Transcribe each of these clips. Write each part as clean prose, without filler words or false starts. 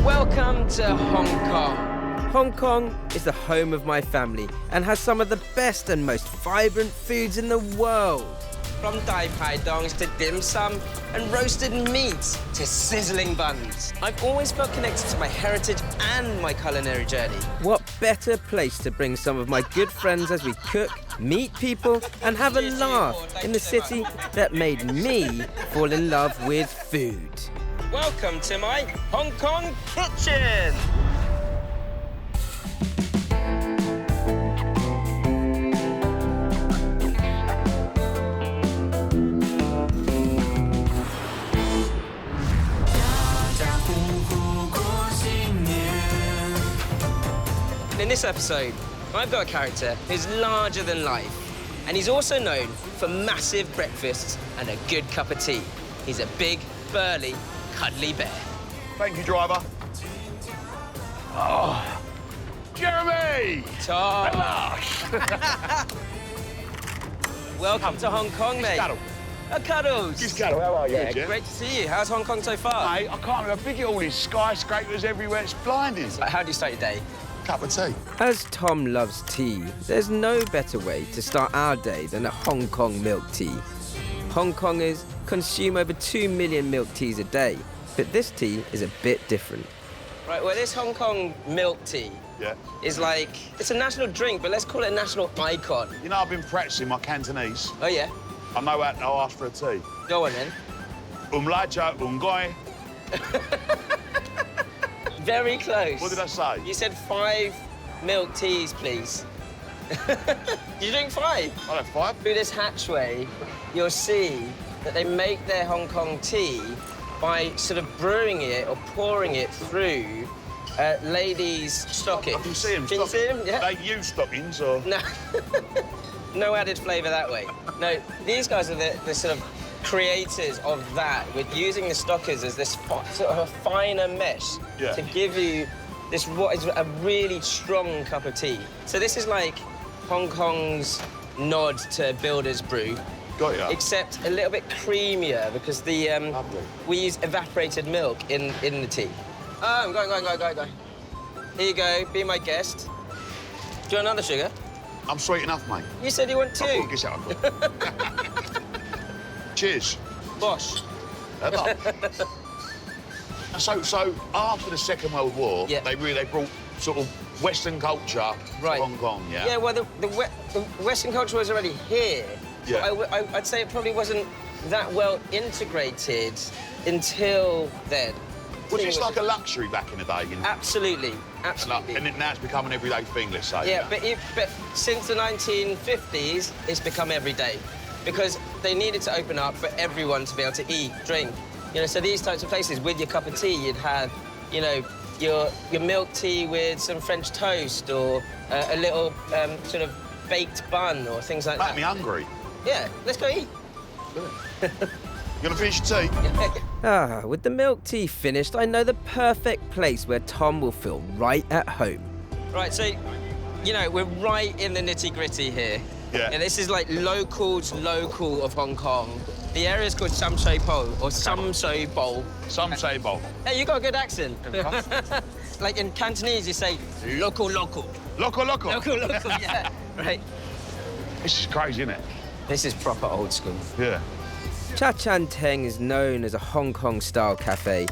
Welcome to Hong Kong. Hong Kong is the home of my family and has some of the best and most vibrant foods in the world. From Dai Pai Dongs to dim sum and roasted meats to sizzling buns. I've always felt connected to my heritage and my culinary journey. What better place to bring some of my good friends as we cook, meet people, and have a laugh in the city that made me fall in love with food. Welcome to my Hong Kong kitchen. In this episode, I've got a character who's larger than life, and he's also known for massive breakfasts and a good cup of tea. He's a big, burly, cuddly bear. Thank you, driver. Oh, Jeremy! Tom. Hello. Welcome to Hong Kong, mate. Cuddle. Cuddles. Just Cuddle, how are you? Yeah, great to see you. How's Hong Kong so far? Mate, I can't remember how big it all is. Skyscrapers everywhere, it's blinding. How do you start your day? Cup of tea. As Tom loves tea, there's no better way to start our day than a Hong Kong milk tea. Hong Kongers consume over 2 million milk teas a day, but this tea is a bit different. Right, well, this Hong Kong milk tea is like, it's a national drink, but let's call it a national icon. You know, I've been practicing my Cantonese. Oh, yeah? I know how to ask for a tea. Go on, then. Lai cha goi. Very close. What did I say? You said 5 milk teas, please. You drink 5? I have 5. Through this hatchway, you'll see that they make their Hong Kong tea by sort of brewing it or pouring it through ladies' stockings. I can see them. Can you see them? Yeah. They use stockings or? No. No added flavour that way. No, these guys are the sort of creators of that, with using the stockers as this sort of a finer mesh to give you this what is a really strong cup of tea. So this is like Hong Kong's nod to Builder's Brew. Got ya. Except a little bit creamier because the we use evaporated milk in the tea. Oh, I'm going. Here you go, be my guest. Do you want another sugar? I'm sweet enough, mate. You said you want 2. I guess I could. Cheers. Bosh. Hello. So after the Second World War, they brought sort of Western culture to Hong Kong, yeah? Yeah, well, the Western culture was already here. Yeah. I'd say it probably wasn't that well integrated until then. Was it like a luxury back in the day? You know? Absolutely. And now it's become an everyday thing, let's say. Yeah, but since the 1950s, it's become everyday because they needed to open up for everyone to be able to eat, drink. You know, so these types of places, with your cup of tea, you'd have, you know, your milk tea with some French toast or a little sort of baked bun or things like that. Make me hungry. Yeah, let's go eat. You gonna finish your tea? With the milk tea finished, I know the perfect place where Tom will feel right at home. Right, so, you know, we're right in the nitty-gritty here. Yeah. And this is like local of Hong Kong. The area is called Sam Shui Po, or Sam Shui Bo. Some say bowl. Hey, you got a good accent. Like in Cantonese, you say local. Loco. Local, yeah. Right. This is crazy, isn't it? This is proper old school. Yeah. Chaan Teng is known as a Hong Kong-style cafe.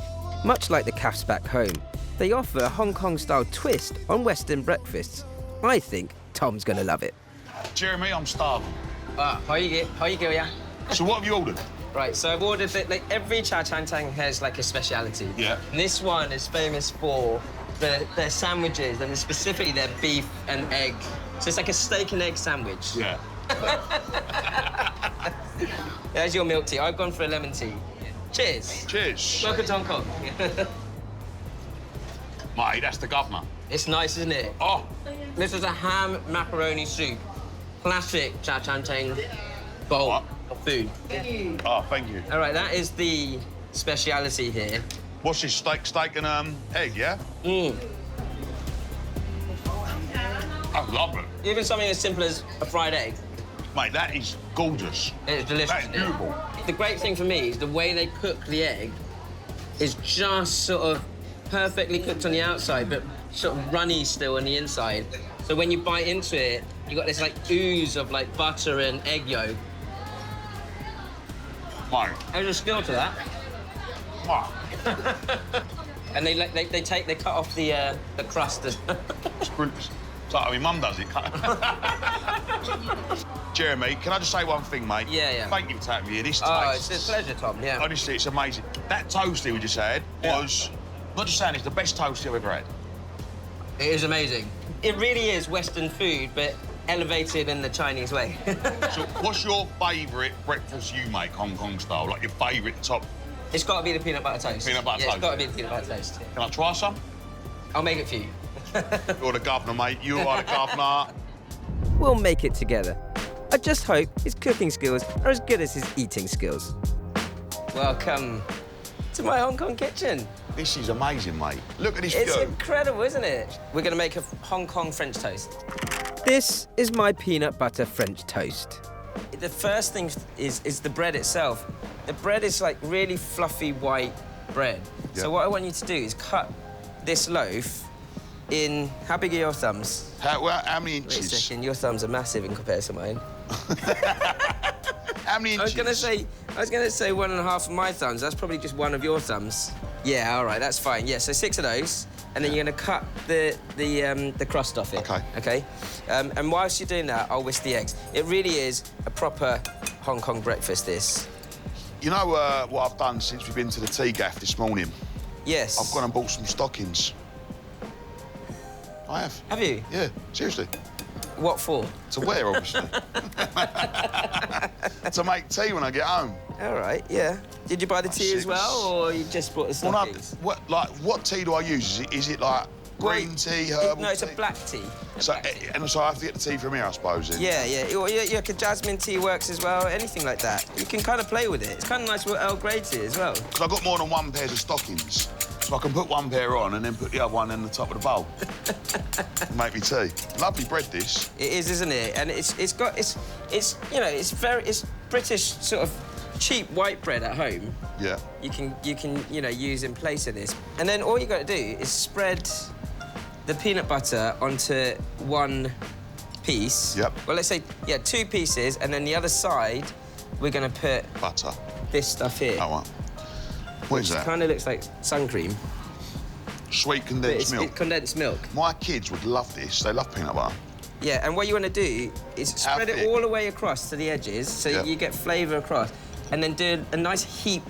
Much like the cafes back home, they offer a Hong Kong-style twist on Western breakfasts. I think Tom's gonna love it. Jeremy, I'm starving. How you go, yeah? So what have you ordered? Right, so I've ordered it, like every Chaan Teng has like a speciality. Yeah. And this one is famous for their sandwiches, and specifically their beef and egg. So it's like a steak and egg sandwich. Yeah. There's your milk tea. I've gone for a lemon tea. Cheers. Cheers. Welcome to Hong Kong. Mate, that's the governor. It's nice, isn't it? Oh. This is a ham macaroni soup. Classic Chaan Teng bowl of food. Oh, thank you. All right, that is the speciality here. What's this, steak and egg, yeah? I love it. Even something as simple as a fried egg. Mate, that is gorgeous. It's delicious. That is beautiful. The great thing for me is the way they cook the egg is just sort of perfectly cooked on the outside, but sort of runny still on the inside. So when you bite into it, you got this like ooze of like butter and egg yolk. Mate. There's a skill to that. And they cut off the crust. It's brilliant. It's like how my mum does it. Jeremy, can I just say one thing, mate? Yeah. Thank you for taking me here. This tastes... it's a pleasure, Tom, yeah. Honestly, it's amazing. That toasty we just had was, not just saying, it's the best toasty I've ever had. It is amazing. It really is Western food, but elevated in the Chinese way. So what's your favourite breakfast you make, Hong Kong style? Like your favourite top? It's got to be the peanut butter toast. Peanut butter toast? It's got to be the peanut butter toast. Can I try some? I'll make it for you. You're the governor, mate. You are the governor. We'll make it together. I just hope his cooking skills are as good as his eating skills. Welcome to my Hong Kong kitchen. This is amazing, mate. Look at this It's view. incredible, isn't it? We're going to make a Hong Kong French toast. This is my peanut butter French toast. The first thing is the bread itself. The bread is like really fluffy white bread. Yeah. So what I want you to do is cut this loaf in... How big are your thumbs? How many Wait a inches? second, your thumbs are massive in comparison to mine. How many inches? I was gonna say 1.5 of my thumbs. That's probably just one of your thumbs. Yeah, all right, that's fine. Yeah, so 6 of those, and then you're gonna cut the crust off it. Okay. Okay. And whilst you're doing that, I'll whisk the eggs. It really is a proper Hong Kong breakfast. This. You know what I've done since we've been to the tea gaff this morning? Yes. I've gone and bought some stockings. I have. Have you? Yeah, seriously. What for? To wear, obviously. To make tea when I get home. All right. Yeah. Did you buy the tea as well, or you just brought the stockings? Well, no, what tea do I use? Is it like green tea, herbal No, it's tea? a black tea. So I have to get the tea from here, I suppose. Then. Yeah. Yeah, jasmine tea works as well, anything like that. You can kind of play with it. It's kind of nice with Earl Grey tea as well. Because I've got more than one pair of stockings, so I can put one pair on and then put the other one in the top of the bowl. Make me tea. Lovely bread, this. It is, isn't it? And it's British sort of cheap white bread at home. Yeah. You can use in place of this. And then all you got to do is spread the peanut butter onto one piece. Yep. Well, let's say, 2 pieces, and then the other side, we're going to put Butter. this stuff here. Oh, what? What is that? It kind of looks like sun cream. Sweet condensed milk. It's condensed milk. My kids would love this. They love peanut butter. Yeah, and what you want to do is spread it all the way across to the edges so you get flavour across, and then do a nice heap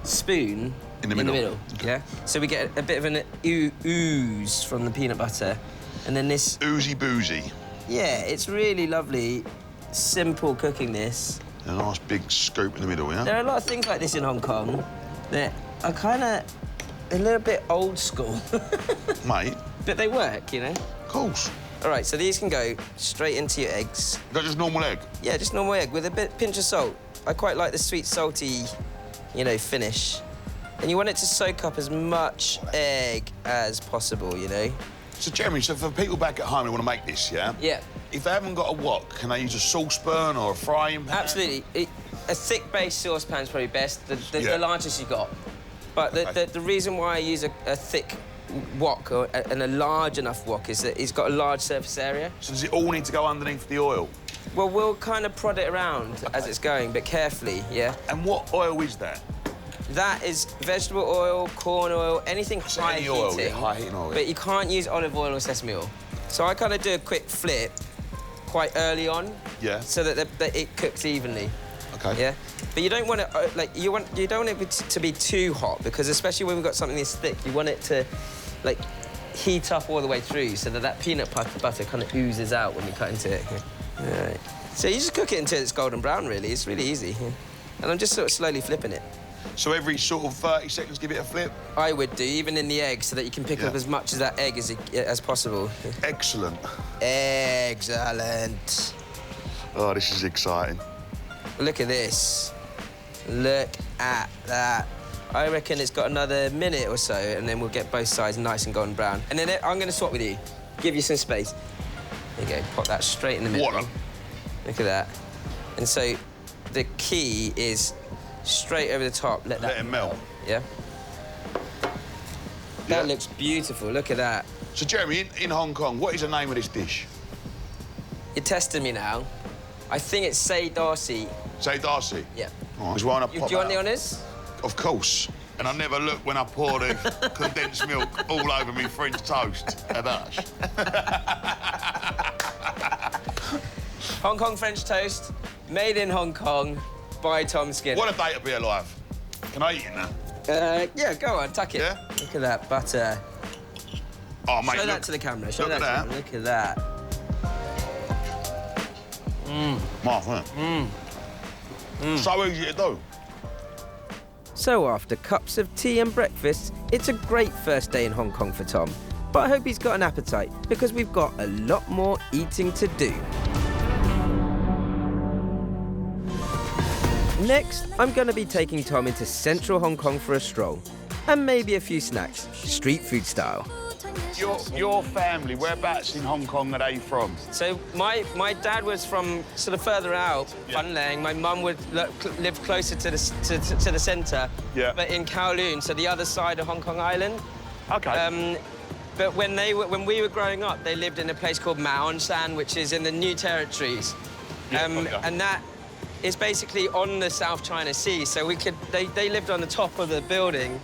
spoon in the middle. Okay. Yeah. So we get a bit of an ooze from the peanut butter, and then this oozy boozy. Yeah, it's really lovely, simple cooking this. And a nice big scoop in the middle, yeah. There are a lot of things like this in Hong Kong that are kind of a little bit old school. Mate. But they work, you know. Of course. All right, so these can go straight into your eggs. Is that just normal egg? Yeah, just normal egg with a pinch of salt. I quite like the sweet, salty, finish. And you want it to soak up as much egg as possible, you know? So, Jeremy, for people back at home who want to make this, yeah? Yeah. If they haven't got a wok, can they use a saucepan or a frying pan? Absolutely. A thick base saucepan's probably best, the largest you got. But the reason why I use a thick wok and a large enough wok is that it's got a large surface area. So does it all need to go underneath the oil? Well, we'll kind of prod it around as it's going, but carefully, yeah? And what oil is that? That is vegetable oil, corn oil, anything high heating. Oil, high heating oil. But you can't use olive oil or sesame oil. So I kind of do a quick flip quite early on. Yeah. So that it cooks evenly. Okay. Yeah. But you don't want it you don't want it to be too hot, because especially when we've got something this thick, you want it to heat up all the way through so that peanut butter kind of oozes out when we cut into it. Yeah. All right. So you just cook it until it's golden brown, really. It's really easy. Yeah. And I'm just sort of slowly flipping it. So every sort of 30 seconds, give it a flip? I would do, even in the egg, so that you can pick up as much of that egg as possible. Excellent. Excellent. Oh, this is exciting. Look at this. Look at that. I reckon it's got another minute or so, and then we'll get both sides nice and golden brown. And then I'm going to swap with you. Give you some space. There you go. Pop that straight in the middle. What? Look at that. And so the key is straight over the top. Let it melt. Yeah. That looks beautiful. Look at that. So, Jeremy, in Hong Kong, what is the name of this dish? You're testing me now. I think it's Say Darcy. Say Darcy? Yeah. All right, Do you want the honours? Of course. And I never look when I pour the condensed milk all over me French toast. Hong Kong French toast, made in Hong Kong by Tom Skinner. What a day to be alive. Can I eat it now? Yeah, go on, tuck it. Yeah? Look at that butter. Oh, mate, Show look. that to the camera. Show Look that at to the camera. Look at that. Mark, So easy to do. So after cups of tea and breakfast, it's a great first day in Hong Kong for Tom. But I hope he's got an appetite, because we've got a lot more eating to do. Next, I'm going to be taking Tom into central Hong Kong for a stroll. And maybe a few snacks, street food style. Your family, whereabouts in Hong Kong are they from? So my dad was from sort of further out, Fun Leng. My mum would live closer to the centre, but in Kowloon, so the other side of Hong Kong Island. OK. But when we were growing up, they lived in a place called Chaan, which is in the New Territories, and that is basically on the South China Sea. So they lived on the top of the building.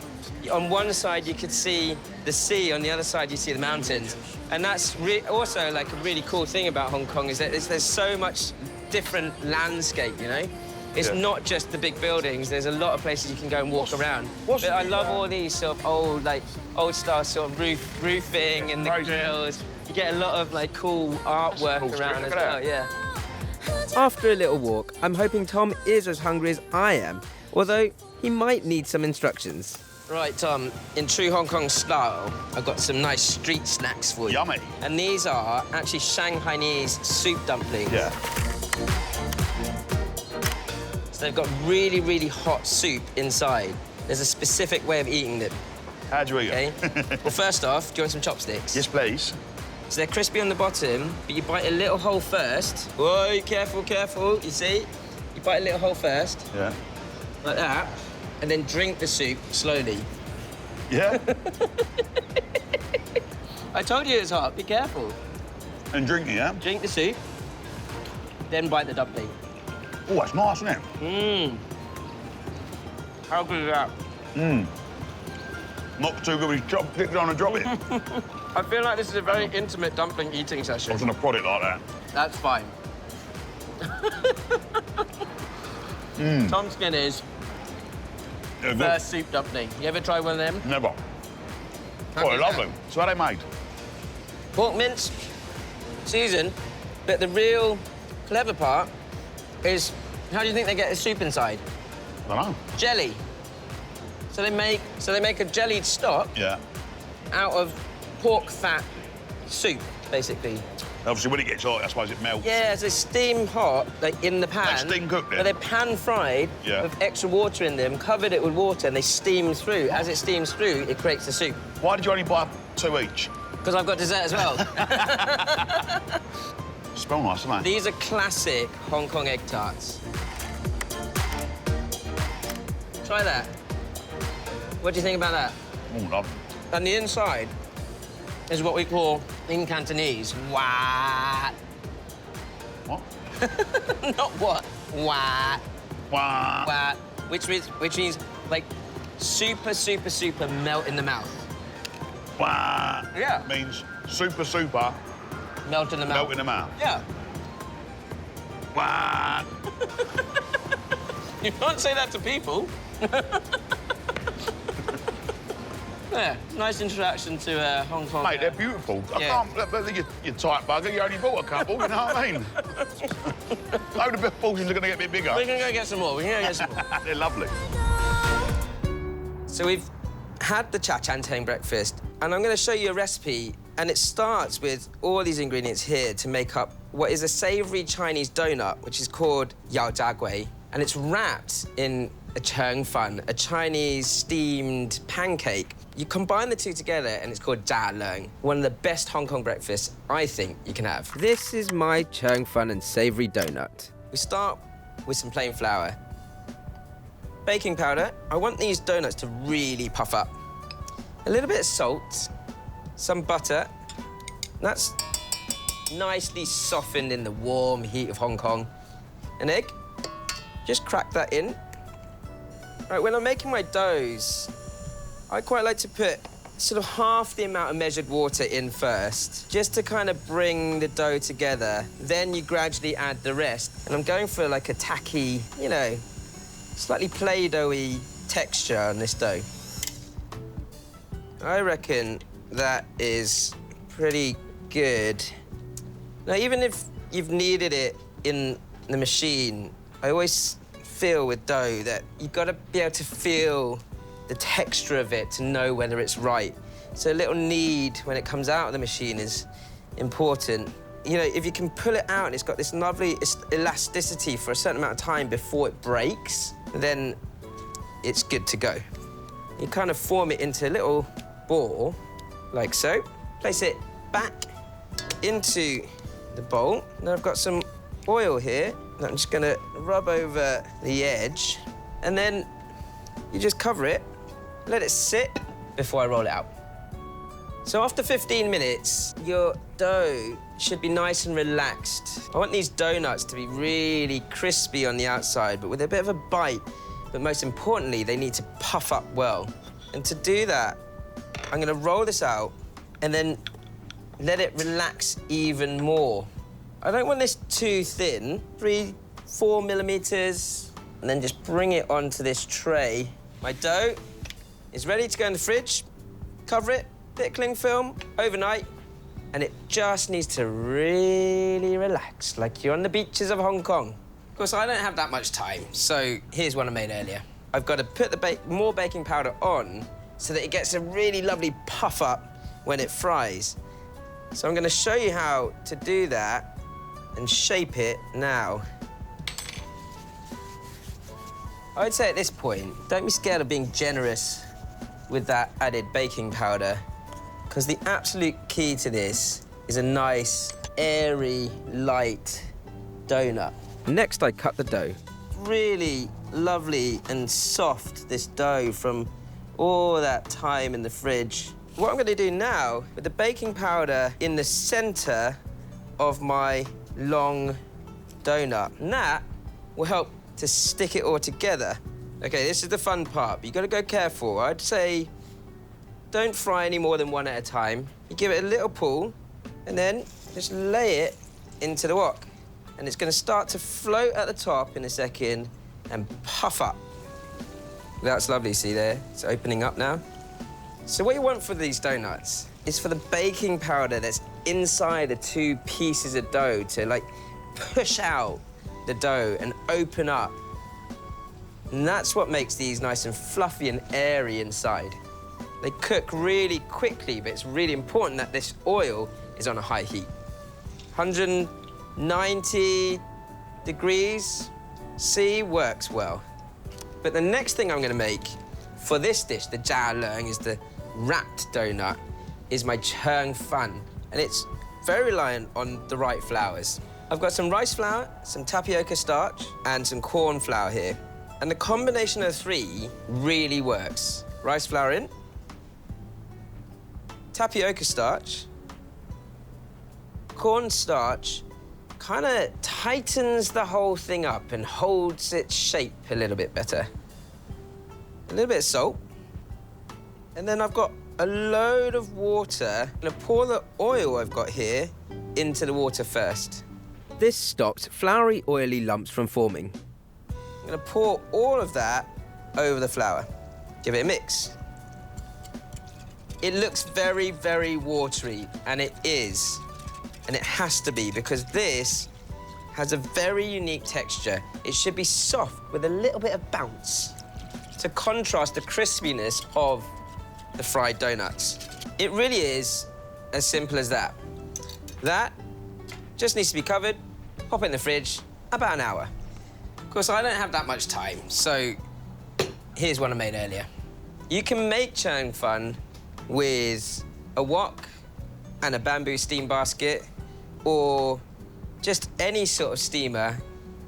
On one side, you could see the sea. On the other side, you see the mountains. And that's also like a really cool thing about Hong Kong is that there's so much different landscape, you know? It's not just the big buildings. There's a lot of places you can go and walk around. But I love all these sort of old style sort of roofing and the grills. You get a lot of like cool artwork around as well, yeah. After a little walk, I'm hoping Tom is as hungry as I am, although he might need some instructions. Right, Tom, in true Hong Kong style, I've got some nice street snacks for you. Yummy. And these are actually Shanghainese soup dumplings. Yeah. So they've got really, really hot soup inside. There's a specific way of eating them. How do you eat Okay? it? Well, first off, do you want some chopsticks? Yes, please. So they're crispy on the bottom, but you bite a little hole first. Whoa, careful, careful, you see? You bite a little hole first. Yeah. Like that. And then drink the soup slowly. Yeah? I told you it's hot, be careful. And drink it, yeah? Drink the soup, then bite the dumpling. Oh, that's nice, isn't it? Mmm. How good is that? Mmm. Not too good with chopsticks on and drop it. I feel like this is a very intimate dumpling eating session. I was going to prod it like that. That's fine. Tom Skinner's first soup dumpling. You ever tried one of them? Never. Oh, they're lovely. So how are they made? Pork mince, seasoned, but the real clever part is, how do you think they get the soup inside? I don't know. Jelly. So they make a jellied stock out of pork fat soup, basically. Obviously, when it gets hot, I suppose it melts. Yeah, so steam hot, like in the pan. Like steam cooked then? But they're pan fried with extra water in them, covered it with water, and they steam through. As it steams through, it creates the soup. Why did you only buy 2 each? Because I've got dessert as well. Smell nice, don't they? These are classic Hong Kong egg tarts. Try that. What do you think about that? Oh, lovely. And the inside is what we call, in Cantonese, wah. What? Not what, wah. Wah. Wah. Which means like super, super, super melt in the mouth. Wah. Yeah. Means super. Melt in the mouth. Melt in the mouth. Yeah. Wah. You can't say that to people. Yeah, nice introduction to Hong Kong. Mate, they're beautiful. I can't believe you're tight bugger. You only bought a couple, you know what I mean? Load of portions are going to get a bit bigger. We can go get some more. They're lovely. So we've had the Chaan Tang breakfast, and I'm going to show you a recipe, and it starts with all these ingredients here to make up what is a savoury Chinese donut, which is called yao jia gui, and it's wrapped in a cheng fun, a Chinese steamed pancake. You combine the two together and it's called jia leng, one of the best Hong Kong breakfasts I think you can have. This is my cheng fun and savoury donut. We start with some plain flour. Baking powder, I want these donuts to really puff up. a little bit of salt, some butter. That's nicely softened in the warm heat of Hong Kong. An egg, just crack that in. Right, when I'm making my doughs, I quite like to put sort of half the amount of measured water in first, just to kind of bring the dough together. Then you gradually add the rest. And I'm going for like a tacky, you know, slightly Play-Doh-y texture on this dough. I reckon that is pretty good. Now, even if you've kneaded it in the machine, I always feel with dough that you've got to be able to feel the texture of it to know whether it's right. So a little knead when it comes out of the machine is important. You know, if you can pull it out and it's got this lovely elasticity for a certain amount of time before it breaks, then it's good to go. You kind of form it into a little ball, like so. Place it back into the bowl. Now I've got some oil here that I'm just gonna rub over the edge, and then you just cover it, let it sit before I roll it out. So after 15 minutes, your dough should be nice and relaxed. I want these doughnuts to be really crispy on the outside, but with a bit of a bite. But most importantly, they need to puff up well. And to do that, I'm gonna roll this out and then let it relax even more. I don't want this too thin, 3-4 millimeters, and then just bring it onto this tray. My dough is ready to go in the fridge. Cover it, pickling film, overnight, and it just needs to really relax, like you're on the beaches of Hong Kong. Of course, I don't have that much time, so here's what I made earlier. I've got to put the more baking powder on so that it gets a really lovely puff up when it fries. So I'm going to show you how to do that and shape it now. I would say at this point, don't be scared of being generous with that added baking powder, because the absolute key to this is a nice, airy, light donut. Next, I cut the dough. Really lovely and soft, this dough from all that time in the fridge. What I'm going to do now, with the baking powder in the center of my long donut, and that will help to stick it all together. Okay, this is the fun part, but you've got to go careful. I'd say don't fry any more than one at a time. You give it a little pull, and then just lay it into the wok. And it's going to start to float at the top in a second and puff up. That's lovely, see there? It's opening up now. So what you want for these donuts is for the baking powder that's inside the two pieces of dough to, like, push out the dough and open up. And that's what makes these nice and fluffy and airy inside. They cook really quickly, but it's really important that this oil is on a high heat. 190 degrees C works well. But the next thing I'm going to make for this dish, the Jia Leung, is the wrapped donut, is my Chaan Fun. And it's very reliant on the right flours. I've got some rice flour, some tapioca starch, and some corn flour here. And the combination of the three really works. Rice flour in, tapioca starch, corn starch kind of tightens the whole thing up and holds its shape a little bit better. A little bit of salt. And then I've got a load of water. I'm gonna pour the oil I've got here into the water first. This stops floury, oily lumps from forming. I'm gonna pour all of that over the flour. Give it a mix. It looks very, very watery, and it is. And it has to be, because this has a very unique texture. It should be soft with a little bit of bounce to contrast the crispiness of the fried donuts. It really is as simple as that. That just needs to be covered, pop it in the fridge, about an hour. Of course, I don't have that much time, so here's what I made earlier. You can make Chaan Fun with a wok and a bamboo steam basket, or just any sort of steamer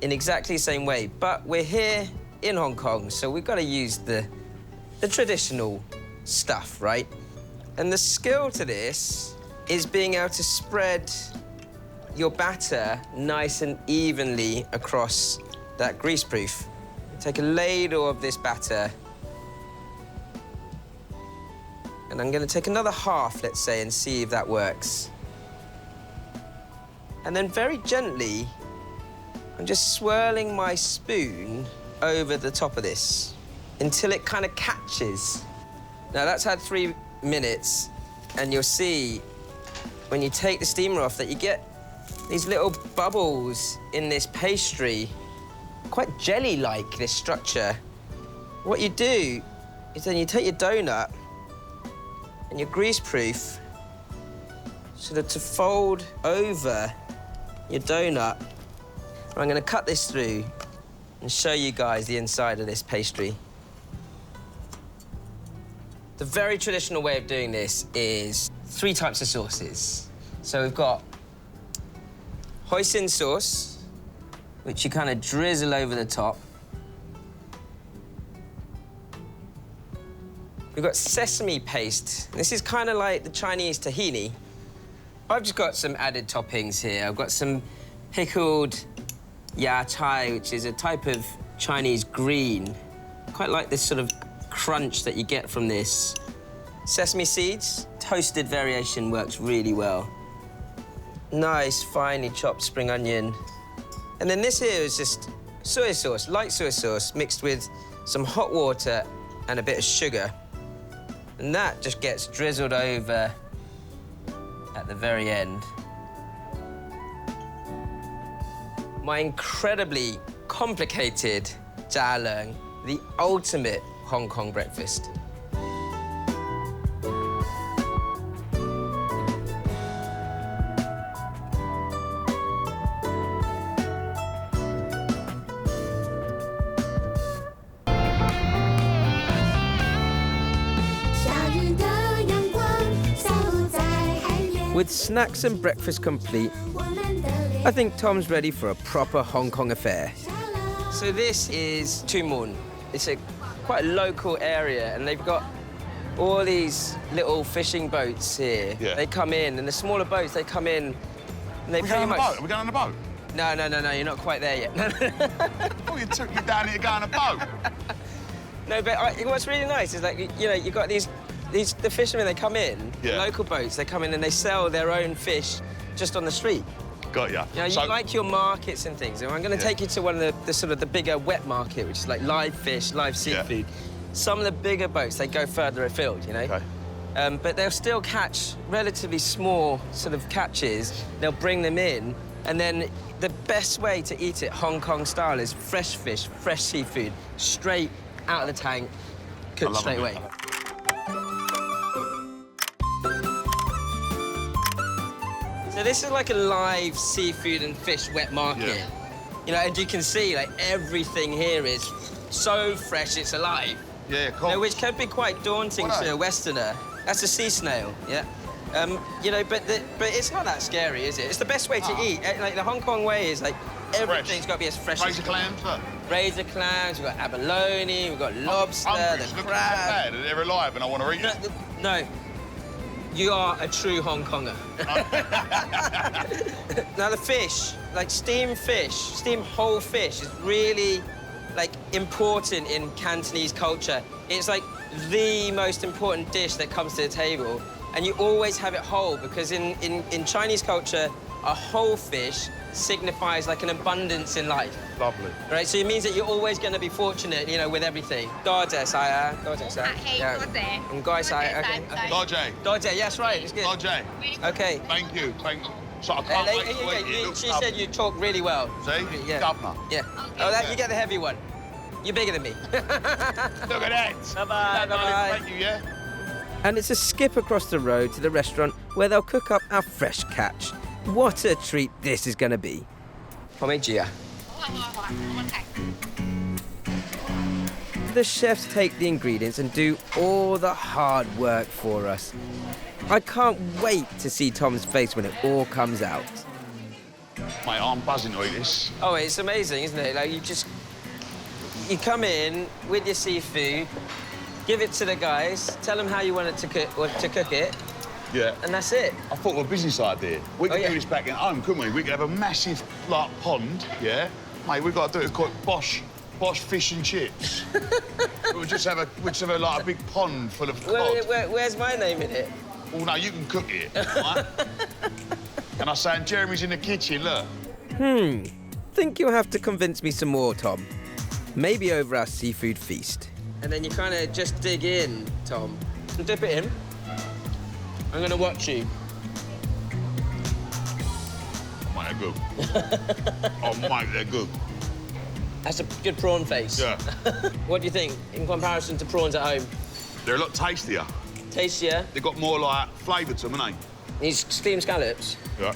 in exactly the same way. But we're here in Hong Kong, so we've got to use the traditional stuff, right? And the skill to this is being able to spread your batter nice and evenly across that greaseproof. Take a ladle of this batter, and I'm going to take another half, let's say, and see if that works. And then very gently, I'm just swirling my spoon over the top of this until it kind of catches. Now, that's had 3 minutes, and you'll see when you take the steamer off that you get these little bubbles in this pastry, quite jelly-like, this structure. What you do is then you take your donut and your greaseproof sort of to fold over your donut. I'm going to cut this through and show you guys the inside of this pastry. The very traditional way of doing this is 3 types of sauces. So we've got hoisin sauce, which you kind of drizzle over the top. We've got sesame paste. This is kind of like the Chinese tahini. I've just got some added toppings here. I've got some pickled ya chai, which is a type of Chinese green. I quite like this sort of crunch that you get from this. Sesame seeds, toasted variation works really well. Nice, finely chopped spring onion. And then this here is just soy sauce, light soy sauce, mixed with some hot water and a bit of sugar. And that just gets drizzled over at the very end. My incredibly complicated jia leng, the ultimate Hong Kong breakfast. With snacks and breakfast complete, I think Tom's ready for a proper Hong Kong affair. So this is Tu Mun. It's a quite a local area, and they've got all these little fishing boats here. Yeah. They come in, and the smaller boats, they come in, and they pretty much... Are we going on a boat? No, you're not quite there yet. Oh, you took me down here to go on a boat. No, but what's really nice is, like, you know, you've got the fishermen, they come in, yeah. Local boats, they come in and they sell their own fish just on the street. Got ya. You know, you like your markets and things. And I'm going to take you to one of the sort of the bigger wet market, which is like live fish, live seafood. Yeah. Some of the bigger boats, they go further afield, you know? Okay. But they'll still catch relatively small sort of catches. They'll bring them in, and then the best way to eat it Hong Kong style is fresh fish, fresh seafood, straight out of the tank, cooked straight away. So this is like a live seafood and fish wet market. Yeah. You know, and you can see, like, everything here is so fresh, it's alive. Yeah, cool. You know, which can be quite daunting to a Westerner. That's a sea snail, yeah? You know, but it's not that scary, is it? It's the best way to eat. Like, the Hong Kong way is, like, everything's got to be as fresh as... Razor clams, look. Razor clams, we've got abalone, we've got lobster, the crab. They're alive and I want to eat them. No. You are a true Hong Konger. Now, the fish, like steamed whole fish is really, like, important in Cantonese culture. It's, like, the most important dish that comes to the table. And you always have it whole, because in Chinese culture, a whole fish signifies, like, an abundance in life. Lovely. Right, so it means that you're always going to be fortunate, you know, with everything. Dodge, sai. Yeah. Dodge, yes, right, it's good. Dodge. Okay. Thank you. So I can't wait to eat it. She said you talk really well. See? Yeah. Governor. Yeah. Oh, you get the heavy one. You're bigger than me. Look at that. Bye-bye. Bye-bye. Thank you, yeah? And it's a skip across the road to the restaurant where they'll cook up our fresh catch. What a treat this is going to be. The chefs take the ingredients and do all the hard work for us. I can't wait to see Tom's face when it all comes out. Mate, I'm buzzing to eat this. Oh, it's amazing, isn't it? Like, you come in with your seafood, give it to the guys, tell them how you want it to cook it, Yeah. and that's it. I thought of a business idea. We could yeah. do this back at home, couldn't we? We could have a massive, like, pond, yeah? Mate, we've got to do it called Bosch fish and chips. we'd just have like a big pond full of cod. Where's my name in it? Well, no, you can cook it, right? And I was saying, Jeremy's in the kitchen, look. Think you'll have to convince me some more, Tom. Maybe over our seafood feast. And then you kind of just dig in, Tom. And dip it in. I'm going to watch you. Mate, they're good. Oh, mate, they're good. That's a good prawn face. Yeah. What do you think in comparison to prawns at home? They're a lot tastier. Tastier? They've got more, like, flavour to them, haven't they? These steamed scallops, Yeah.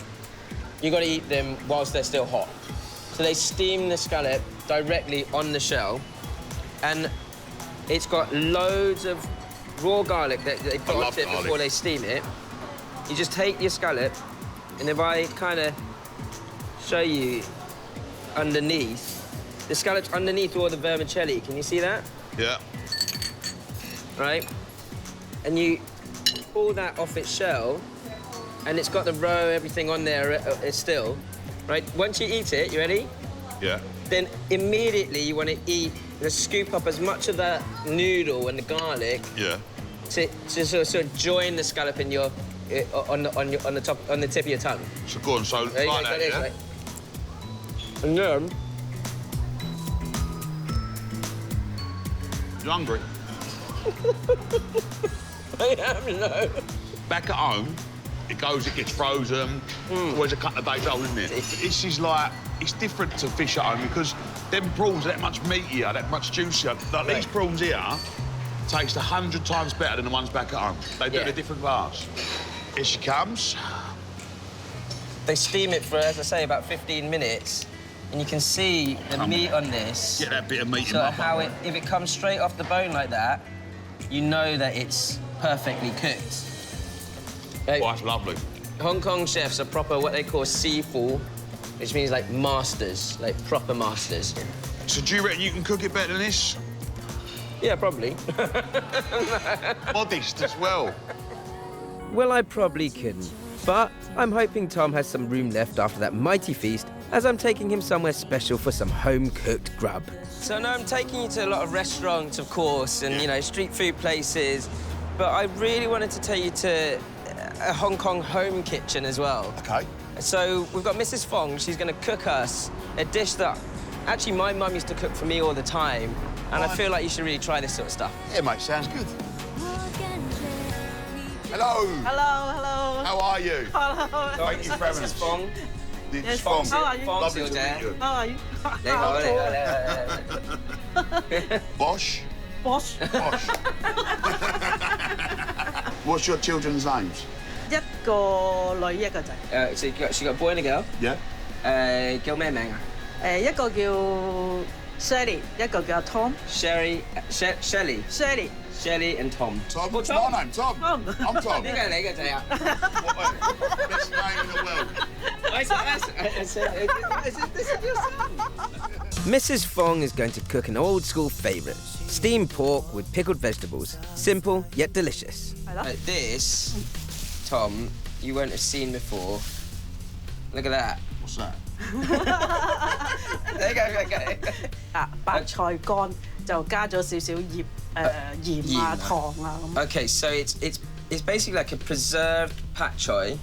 you got to eat them whilst they're still hot. So they steam the scallop directly on the shell, and it's got loads of raw garlic that they put on it before they steam it. You just take your scallop, and if I kind of show you underneath, the scallop's underneath all the vermicelli. Can you see that? Yeah. Right? And you pull that off its shell, and it's got the roe, everything on there still, right? Once you eat it, you ready? Yeah. Then immediately you want to scoop up as much of that noodle and the garlic Yeah. to sort of join the scallop in your on the tip of your tongue. So go on, so There you like go, that, this, yeah? right? And then You hungry? I am, no. Back at home, it gets frozen. Always a couple of days old, isn't it? This is like, it's different to fish at home because them prawns are that much meatier, that much juicier. Like these prawns here taste 100 times better than the ones back at home. They do the different bars. Here she comes. They steam it for, as I say, about 15 minutes, and you can see the meat on this. Get that bit of meat in So my how bun. if it comes straight off the bone like that, you know that it's perfectly cooked. Oh, that's lovely. Hong Kong chefs are proper what they call sifu, which means like masters, like proper masters. So do you reckon you can cook it better than this? Yeah, probably. Modest as well. Well, I probably couldn't. But I'm hoping Tom has some room left after that mighty feast, as I'm taking him somewhere special for some home-cooked grub. So now I'm taking you to a lot of restaurants, of course, and, you know, street food places, but I really wanted to take you to a Hong Kong home kitchen as well. OK. So we've got Mrs. Fong. She's going to cook us a dish that actually my mum used to cook for me all the time, and I feel like you should really try this sort of stuff. Yeah, mate, sounds good. Hello. Hello, hello. How are you? Hello. Thank you for having us. Mrs. Fong. It's Fong. Fong. How are you? Fong's Lovely still to there. meet you. How are you? Bosch? Boss. Bosch. What's your children's names? 一個女一個仔， So she got a boy and a girl. Yeah. 叫咩名啊？一個叫 Shelly，一個叫 Tom。 Shelly, Shelly。 Shelly and Tom. Tom. Oh, What's Tom. my name? Tom. Tom. I'm Tom. 呢個係你嘅仔啊？ Best name in the world. I said, this is your son. Mrs. Fong is going to cook an old-school favourite, steamed pork with pickled vegetables. Simple, yet delicious. 係咯。 This, Tom, you won't have seen before. Look at that. What's that? There you go, okay. 白菜乾就加咗少少鹽糖啊咁。 Okay, so it's basically like a preserved pak choi.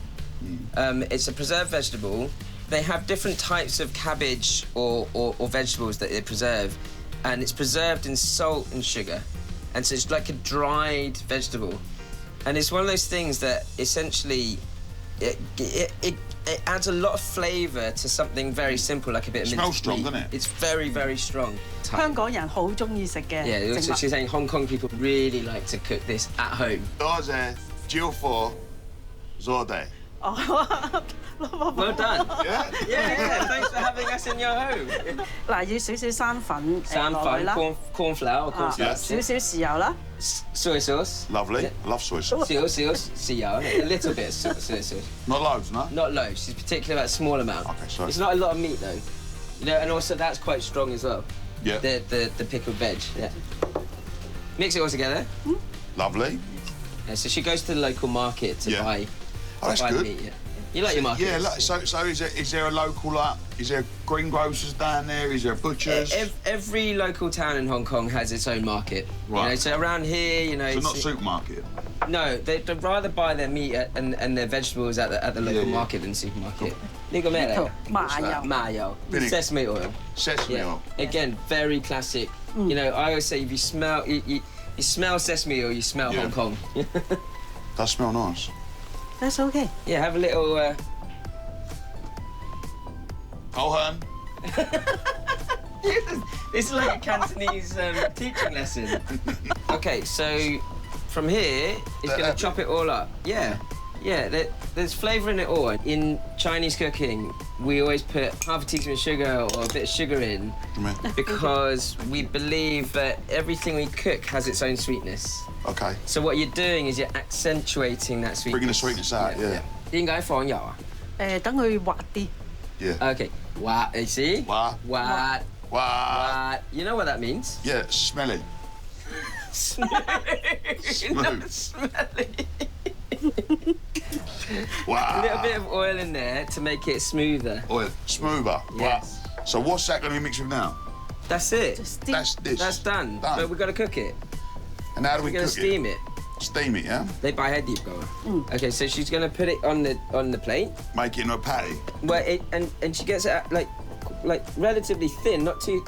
It's a preserved vegetable. They have different types of cabbage or vegetables that they preserve, and it's preserved in salt and sugar, and so it's like a dried vegetable, and it's one of those things that essentially it adds a lot of flavour to something very simple, like a bit of Smells minced strong, meat. doesn't it? It's very, very strong. 香港人好中意食嘅 Yeah, 食 so 物。 she's saying Hong Kong people really like to cook this at home. Doze, Jill4, Zorde. Well done. Yeah? Yeah, thanks for having us in your home. 嗱，要少少生粉落去啦， corn flour, corn flour. 少少豉油啦， Soy sauce. Lovely. I love soy sauce. A little bit of soy sauce. Not loads, no? Not loads. She's particular about a small amount. Okay, sorry. It's not a lot of meat though. You know, and also that's quite strong as well. Yeah. The pickled veg. Yeah. Mix it all together. Lovely. Yeah, so she goes to the local market to buy. Oh, that's good. Meat, yeah. You like your market? Yeah. So is there a local is there greengrocers down there? Is there butchers? Every local town in Hong Kong has its own market. Right. You know, so around here, you know. So not supermarket. No, they'd rather buy their meat and their vegetables at the local market than supermarket. Legal meat. Mayo. Sesame oil. Sesame oil. Again, very classic. You know, I always say if you smell you smell sesame oil, you smell Hong Kong. Does smell nice. That's okay. Yeah, have a little. Cohen. It's like a Cantonese teaching lesson. Okay, so from here, it's going to chop it all up. Yeah, there's flavour in it all. In Chinese cooking, we always put half a teaspoon of sugar or a bit of sugar in because we believe that everything we cook has its own sweetness. Okay. So what you're doing is you're accentuating that sweetness. Bringing the sweetness out, yeah. 點解放油啊？等佢滑啲。Yeah. Okay. What? You see? What? What? What? You know what that means? Yeah, smelly. Smooth. Not smelly. Wow. A little bit of oil in there to make it smoother. Oil. Smoother. Yes. Wow. So what's that going to be mixed with now? That's it. That's this. That's done. But we've got to cook it. And how do we We're going cook to steam it. Steam it, yeah? They buy head deep goer. Okay, so she's going to put it on the plate. Make it into a patty. Well, and she gets it like relatively thin, not too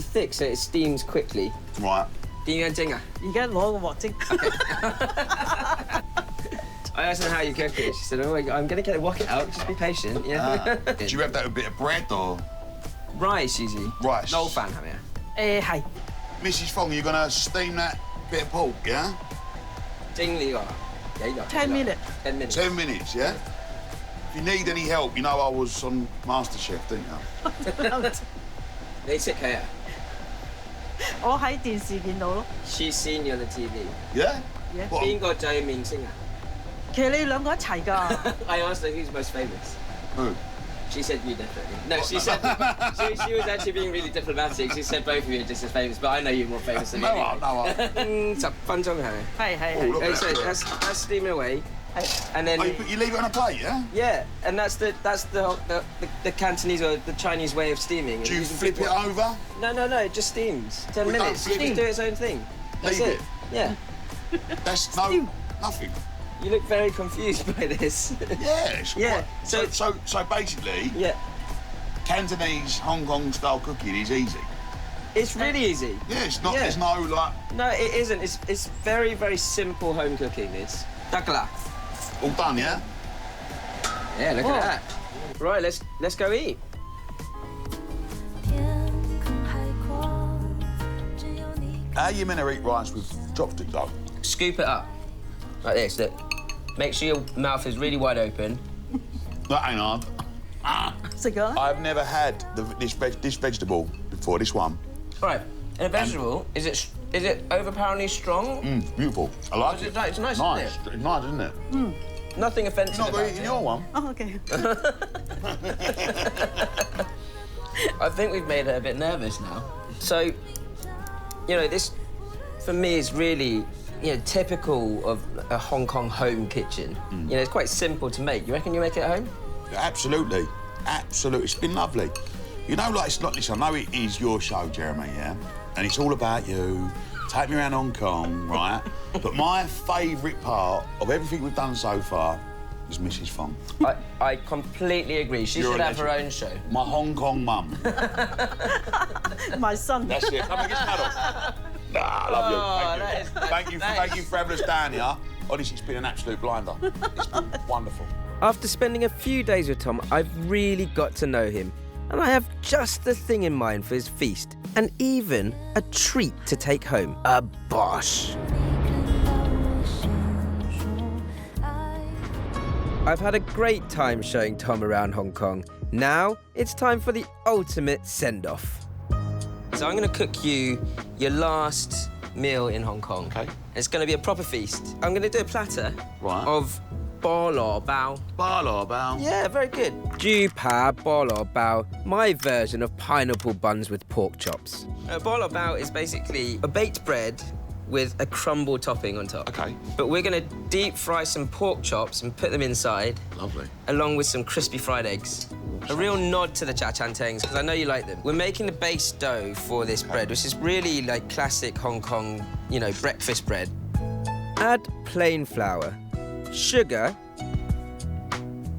thick, so it steams quickly. Right. 點樣蒸啊？而家攞個鑊蒸。I asked her how you cook it. She said, "Oh, I'm going to get it, wok it out. Just be patient." Yeah. Do you have that with a bit of bread or rice usually? Rice. No fan, have you? 係。 Mrs. Fong, you're going to steam that bit of pork, yeah? 蒸呢個幾耐 10 minutes. 10 minutes. 10 minutes, yeah? If you need any help, you know I was on MasterChef, didn't you? 你識佢啊？我喺電視見到咯。She's seen you on the TV. Yeah? Yeah. What, 邊個最面星啊？其實你哋兩個一齊㗎。I asked her who's most famous. Who? She said you definitely. No, she said she was actually being really diplomatic. She said both of you are just as famous, but I know you're more famous than me. No. 10分鐘係咪？係。 look at So that. that's steaming away, and then Oh, you leave it on a plate, yeah? yeah, and that's the Cantonese or the Chinese way of steaming. Do you Using flip big it ones. over? No, it just steams. 10 We don't minutes. flip Just it. do its own thing. That's Leave it. it. Yeah. That's nothing. You look very confused by this. Yeah. Yeah, So basically, Yeah. Cantonese Hong Kong style cooking is easy. It's really easy. Yeah, it's not. Yeah. There's no like No, it isn't. It's very, very simple home cooking. It's takala. all done, yeah. Yeah, look at that. Right, let's go eat. How you meant to eat rice with chopsticks though? Scoop it up like this. Look. Make sure your mouth is really wide open. That ain't hard. 食咗啦。 I've never had this vegetable before. This one. Right. And a vegetable, is it overpoweringly strong? Beautiful. I like It's it. nice, Nice. isn't it? It's nice, isn't it? Nothing offensive You're not about eating it. your one. OK。 I think we've made her a bit nervous now. So, you know, this, for me, is really, you know, typical of a Hong Kong home kitchen. You know, it's quite simple to make. You reckon you make it at home? Absolutely. It's been lovely. You know, like, it's not this. I know it is your show, Jeremy, yeah? And it's all about you. Take me around Hong Kong, right? But my favourite part of everything we've done so far is Mrs. Fong. I completely agree. She You're should a have her legend. own show. My Hong Kong mum. My son. That's it. Come and get paddle. I love you. Thank you. Thank you for having us down here. Honestly, it's been an absolute blinder. It's been wonderful. After spending a few days with Tom, I've really got to know him. And I have just the thing in mind for his feast, and even a treat to take home. A bosh. I've had a great time showing Tom around Hong Kong. Now it's time for the ultimate send-off. So I'm going to cook you your last meal in Hong Kong. Okay. It's going to be a proper feast. I'm going to do a platter of bo lo bao. Ba lo bao. Yeah, very good. Ju pa bo lo bao, my version of pineapple buns with pork chops. Bo lo bao is basically a baked bread with a crumble topping on top. OK. But we're going to deep fry some pork chops and put them inside. Lovely. Along with some crispy fried eggs. A real nod to the Chaan tengs, because I know you like them. We're making the base dough for this bread, which is really like classic Hong Kong, you know, breakfast bread. Add plain flour, sugar,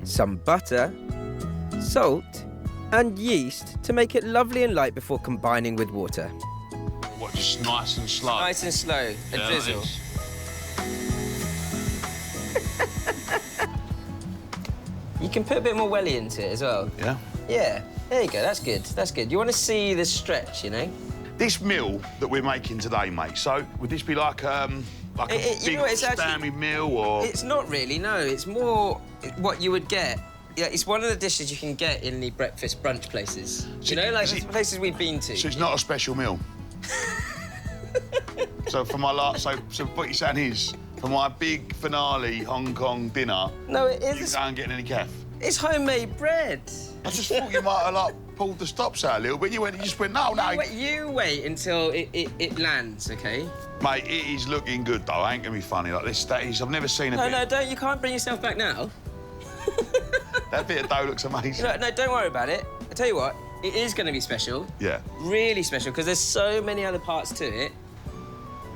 some butter, salt, and yeast to make it lovely and light before combining with water. What, just nice and slow? Nice and slow, a drizzle. You can put a bit more welly into it as well. Yeah? Yeah, there you go, that's good, that's good. You want to see the stretch, you know? This meal that we're making today, mate, so would this be like a big you know, it's Stanley meal, or...? It's not really, no. It's more what you would get. Yeah, it's one of the dishes you can get in the breakfast brunch places. So You know, like is the places we've been to. So it's not a special meal? So for my last... So what you're saying is, for my big finale Hong Kong dinner... No, it you is. go and get any calf? It's homemade bread. I just thought you might have, like, pulled the stops out a little bit. You just went, no. You wait until it lands, OK? Mate, it is looking good, though. I ain't gonna be funny. Like, I've never seen a bit... No, don't. You can't bring yourself back now. That bit of dough looks amazing. No, don't worry about it. I tell you what, it is going to be special. Yeah. Really special, because there's so many other parts to it.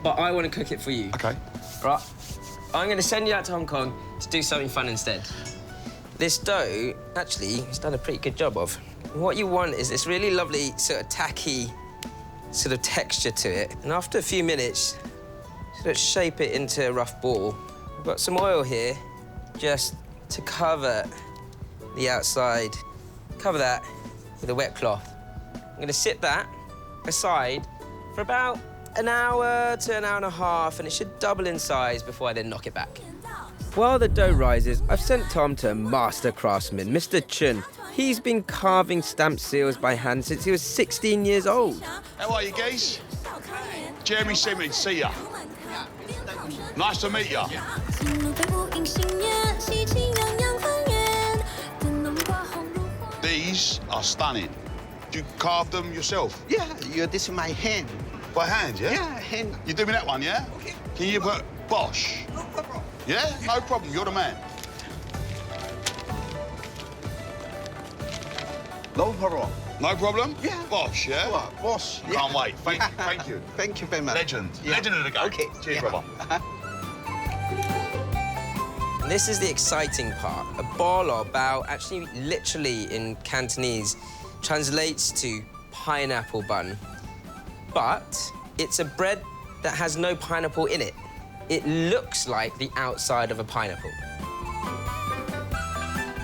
But I want to cook it for you. OK. Right. I'm going to send you out to Hong Kong to do something fun instead. This dough, actually, he's done a pretty good job of. What you want is this really lovely sort of tacky sort of texture to it. And after a few minutes, sort of shape it into a rough ball. I've got some oil here just to cover the outside. Cover that with a wet cloth. I'm going to sit that aside for about an hour to an hour and a half, and it should double in size before I then knock it back. While the dough rises, I've sent Tom to a master craftsman, Mr. Chaan. He's been carving stamp seals by hand since he was 16 years old. How are you, guys? Jeremy Simmons, see ya. Nice to meet ya. These are stunning. Do you carve them yourself? Yeah, this is my hand. By hand, yeah? Yeah, hand. You do me that one, yeah? Okay. Can you put Bosch? No problem. Yeah? No problem, you're the man. No problem. No problem? Yeah. Bosch, yeah? Boss. Yeah. Can't wait. Thank you. Thank you very much. Legend. Yeah. Legend of the game. Okay. Cheers, Yeah. brother. And this is the exciting part. A bol or bao, actually literally in Cantonese, translates to pineapple bun. But it's a bread that has no pineapple in it. It looks like the outside of a pineapple.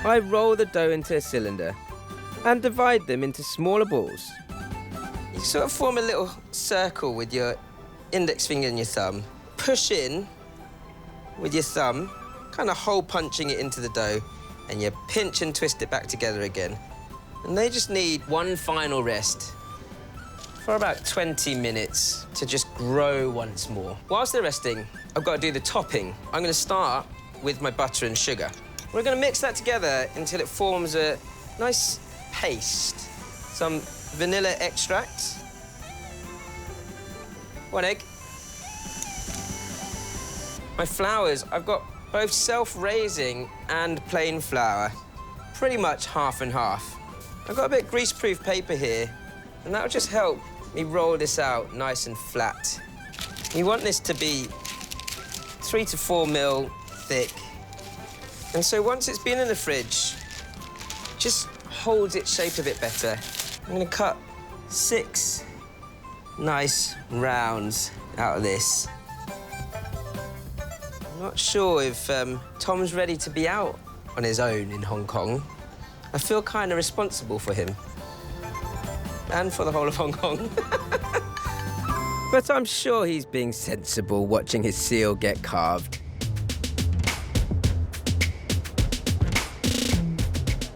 I roll the dough into a cylinder and divide them into smaller balls. You sort of form a little circle with your index finger and your thumb. Push in with your thumb, kind of hole punching it into the dough, and you pinch and twist it back together again. And they just need one final rest for about 20 minutes to just grow once more. Whilst they're resting, I've got to do the topping. I'm going to start with my butter and sugar. We're going to mix that together until it forms a nice paste. Some vanilla extract. 1 egg. My flours, I've got both self-raising and plain flour, pretty much half and half. I've got a bit of greaseproof paper here, and that'll just help me roll this out nice and flat. You want this to be 3 to 4 mil thick. And so once it's been in the fridge, just holds its shape a bit better. I'm gonna cut 6 nice rounds out of this. I'm not sure if Tom's ready to be out on his own in Hong Kong. I feel kind of responsible for him. And for the whole of Hong Kong. But I'm sure he's being sensible watching his seal get carved.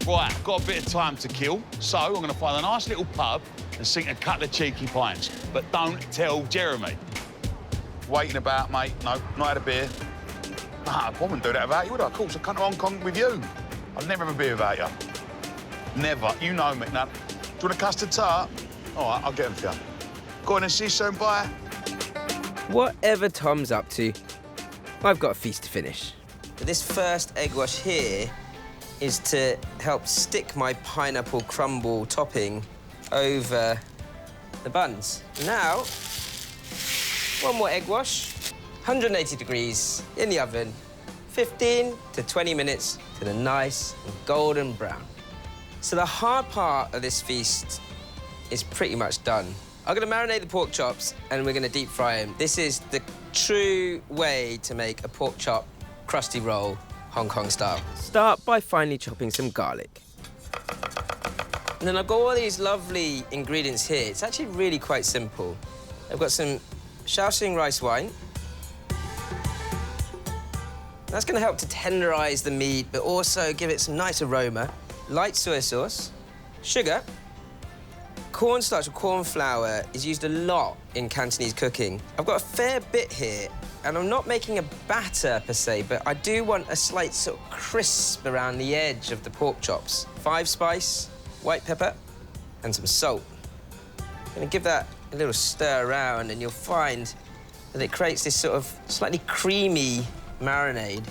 Right, got a bit of time to kill, so I'm going to find a nice little pub and sink a couple of cheeky pints. But don't tell Jeremy. Waiting about, mate. No, not had a beer. Nah, I wouldn't do that without you, would I? Of course, I come to Hong Kong with you. I'd never have a beer without you. Never. You know me. Now, do you want a custard tart? All right, I'll get them for you. Go on and see you soon. Bye. Whatever Tom's up to, I've got a feast to finish. This first egg wash here is to help stick my pineapple crumble topping over the buns. Now, one more egg wash, 180 degrees in the oven, 15 to 20 minutes to the nice and golden brown. So the hard part of this feast is pretty much done. I'm gonna marinate the pork chops and we're gonna deep fry them. This is the true way to make a pork chop crusty roll, Hong Kong style. Start by finely chopping some garlic. And then I've got all these lovely ingredients here. It's actually really quite simple. I've got some Shaoxing rice wine. That's gonna help to tenderize the meat, but also give it some nice aroma. Light soy sauce, sugar. Cornstarch or corn flour is used a lot in Cantonese cooking. I've got a fair bit here, and I'm not making a batter per se, but I do want a slight sort of crisp around the edge of the pork chops. 5 spice, white pepper, and some salt. I'm gonna give that a little stir around, and you'll find that it creates this sort of slightly creamy marinade.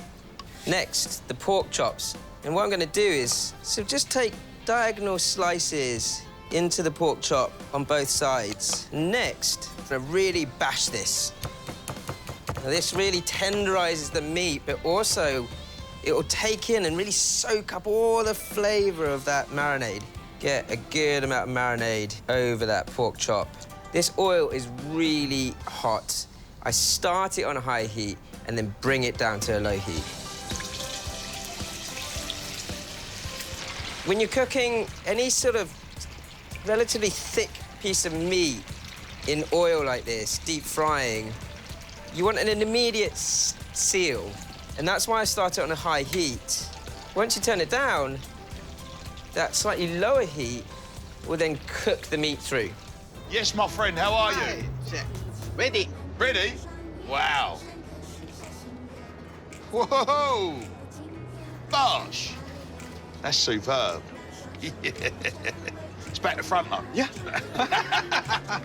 Next, the pork chops. And what I'm gonna do is just take diagonal slices into the pork chop on both sides. Next, I'm gonna really bash this. Now, this really tenderizes the meat, but also it will take in and really soak up all the flavor of that marinade. Get a good amount of marinade over that pork chop. This oil is really hot. I start it on a high heat and then bring it down to a low heat. When you're cooking any sort of relatively thick piece of meat in oil like this, deep frying, you want an immediate seal. And that's why I start it on a high heat. Once you turn it down, that slightly lower heat will then cook the meat through. Yes, my friend, how are you? Hi, chef. Ready? Ready? Wow. Whoa! Gosh! That's superb. It's back to front, though. Yeah.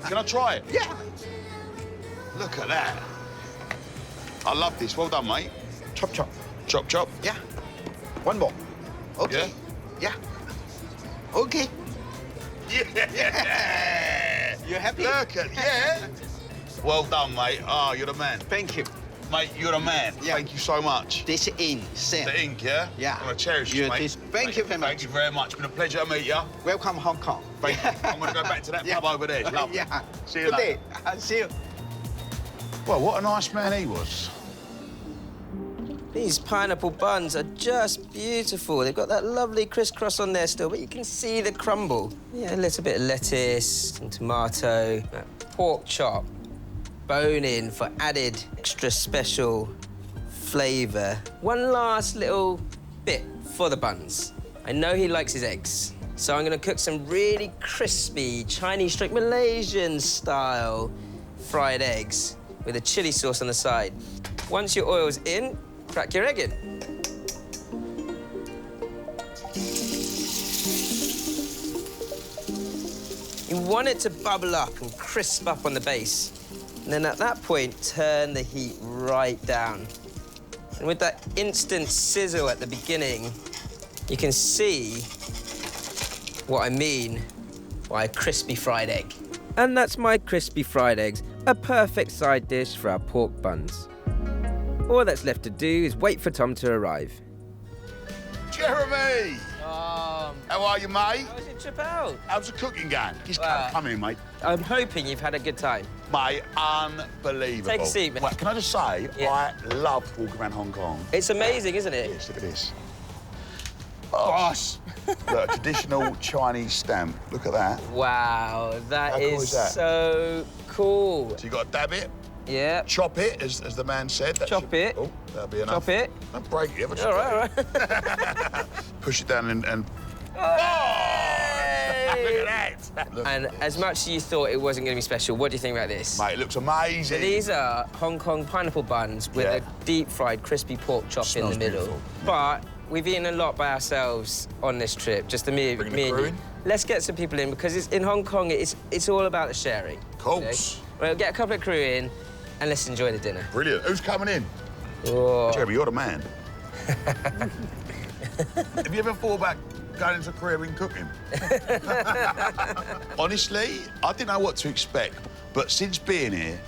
Can I try it? Yeah. Look at that. I love this. Well done, mate. Chop, chop. Chop, chop. Yeah. One more. Okay. Yeah. Okay. Yeah! You happy? Look at, yeah. Well done, mate. Oh, you're the man. Thank you. Mate, you're the man. Yeah. Thank you so much. This in, Sam. The ink, yeah? Yeah. I'm gonna cherish You you, mate. Thank you very much. Thank you very much. It's been a pleasure to meet you. Welcome Hong Kong. Thank you. I'm gonna go back to that Yeah. pub over there. It's lovely. Yeah. See you Good later. day. See you. Well, what a nice man he was. These pineapple buns are just beautiful. They've got that lovely crisscross on there still, but you can see the crumble. Yeah, a little bit of lettuce, some tomato, pork chop, bone in for added extra special flavour. One last little bit for the buns. I know he likes his eggs, so I'm gonna cook some really crispy Chinese straight Malaysian style fried eggs with a chili sauce on the side. Once your oil's in, crack your egg in. You want it to bubble up and crisp up on the base. And then at that point, turn the heat right down. And with that instant sizzle at the beginning, you can see what I mean by a crispy fried egg. And that's my crispy fried eggs, a perfect side dish for our pork buns. All that's left to do is wait for Tom to arrive. Jeremy! How are you, mate? How's your trip out? How's the cooking going? Just Wow. come in, mate. I'm hoping you've had a good time. Mate, unbelievable. Take a seat, mate. Well, can I just say, Yeah. I love walking around Hong Kong. It's amazing, isn't it? Yes, look at this. Gosh! Look, a traditional Chinese stamp. Look at that. Wow, How that cool is is that? so cool. So you got to dab it, Yeah. chop it, as the man said. That Chop should- it. Oh, that'll be enough. Chop it. Don't break it. Ever All right, all right. Push it down and... Hey! Look at that. Look And at as this. much as you thought it wasn't going to be special, what do you think about this? Mate, it looks amazing. So these are Hong Kong pineapple buns with Yeah. a deep-fried crispy pork chop in Smells the middle. beautiful. But we've eaten a lot by ourselves on this trip, just me Bring the and crew you. in? Let's get some people in because in Hong Kong it's all about the sharing. Of course. We'll get a couple of crew in, and let's enjoy the dinner. Brilliant. Who's coming in? Oh. Jeremy, you're the man. Have you ever thought about going into a career in cooking? Honestly, I didn't know what to expect, but since being here,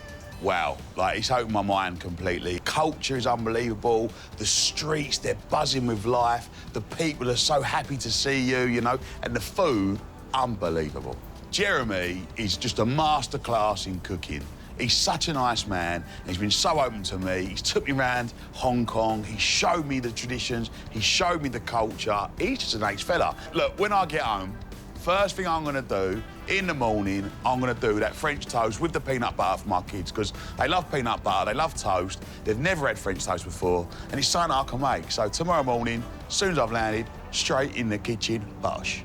wow, like, it's opened my mind completely. Culture is unbelievable. The streets, they're buzzing with life. The people are so happy to see you, you know, and the food, unbelievable. Jeremy is just a masterclass in cooking. He's such a nice man. He's been so open to me. He's took me around Hong Kong. He showed me the traditions. He showed me the culture. He's just a nice fella. Look, when I get home, first thing I'm gonna do, in the morning, I'm gonna do that French toast with the peanut butter for my kids, because they love peanut butter, they love toast. They've never had French toast before, and it's something I can make. So tomorrow morning, as soon as I've landed, straight in the kitchen, bosh.